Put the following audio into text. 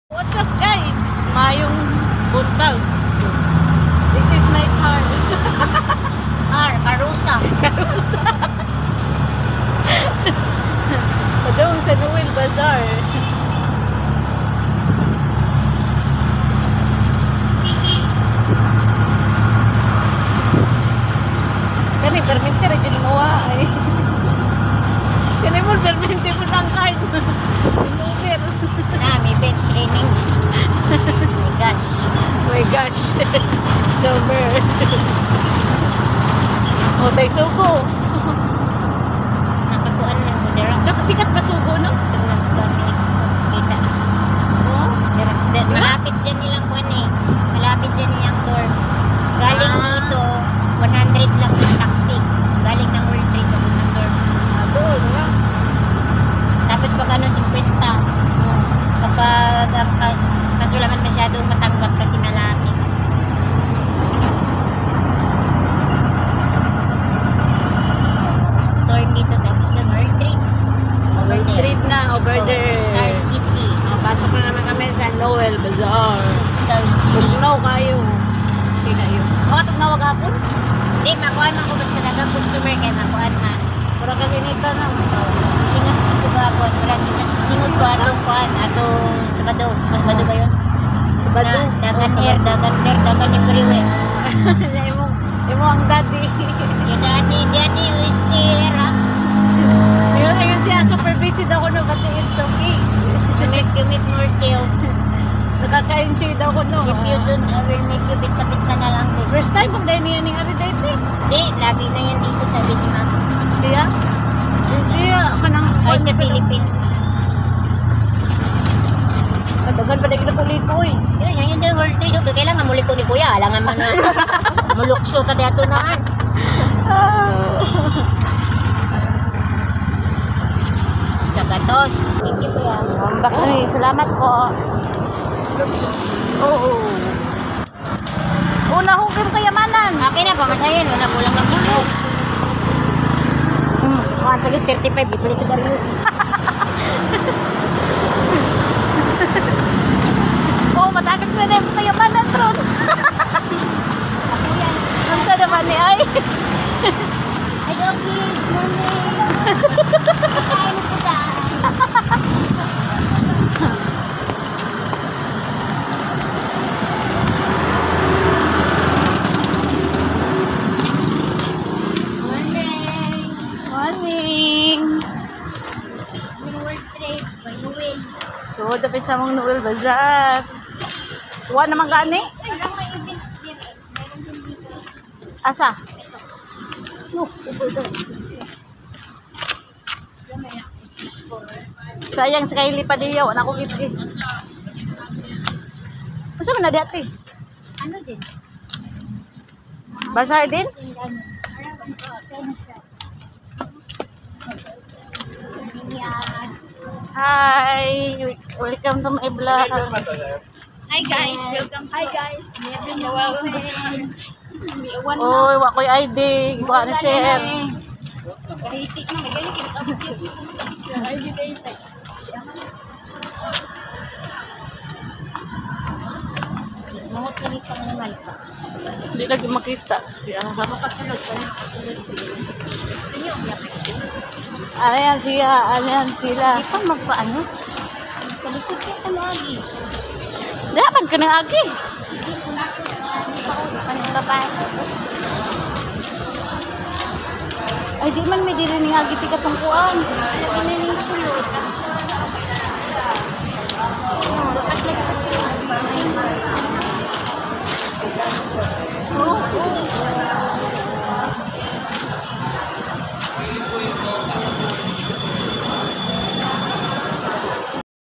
What's up guys? Mayong buntag. This is my car. Karusa. Karusa. Padong sa Noel Bazaar. Kani permente ra jud mo ay. Kani mo permente mo ng card. Uber. May bench training. My gosh. Oh my gosh. It's over. Oh, tayo sugo. Nakatuan man mo dira. Nakasikat pa sugo, no? Nakatuan ka expo. Kita. Oh? Malapit dyan nilang kuan eh. Malapit dyan nilang dorm. Galing dito, 100 lang yung taxi. Galing ng World Trade abot ng dorm. Doon, diba? Tapos pag ano, 50. Kapag ang mas wala man masyadong matanggap kasi malapit. Dorm dito tapos doon World Trade. Over there. Street na, over there. Star City. Pasok na naman kami sa Noel Bazaar. Star City. Tugnaw kayo. Okay kayo. Mga tugnawag hapon? Hindi, makuhaan man ko basta dagang customer kaya makuhaan man. Para kaginita na. Singot ko gapon. Wala din mas singot ko atong kuhaan. Atong Sabado. Sabado ba yun? Sabado. Dagan air, dagan everywhere. Imo ang daddy. Yung daddy, we stay here ha. Yun, ayun siya. Super busy daw ko no. But it's okay. You make more sales. Nakaka-enjoy daw ko no. If you don't, I will make you bit-kapit ka na lang. First time kung dahil niya ning aridate. Hindi, lagi na yan dito sabi ni ma'am. Siya? Yun siya. Kanang Ay sa Philippines. Kadagan pa dahil na pulipoy. Yun daw World Trade. Okay, kailangan muli ko ni kuya. Alangan man na. Mulukso ka dito naan. Sa gatos. Thank you kuya. Ay, salamat po. Oo. Una hukim kayamanan. Okay na, pamasayan. Wala kulang lang sino. Mga tagit 35. Ipuli ko dali. Oo, matagag na yung kayamanan, Tron. Ako yan. Ang sa naman ni ay. I don't give money. Kain ko dahil. Morning. World Trade. By the way. So, dapat sa mong Noel Bazaar. Tuwa naman gani? Parang may event din eh. Meron din dito. Asa? Sayang sa kaili pa diya. Wala ko gitgi. Masa man na dati? Ano din? Bazaar din? Hi! Welcome to my vlog. Hi guys, welcome. Hi guys. Oy, wa ko'y ID. Buka ni sir. Kahitik na, may ganyan kinakabot yun. ID data. Mahot ka nito ang naman pa. Hindi lagi makita. Makasunod ka na. Inyo, Ano yan siya? Ano yan sila? Di pa magpaano? Kalikot ka sa lagi. Dapat ka ng agi. Papasok. Ay, di man may diri ni agi tika tungkuan. Lagi na yung sulot.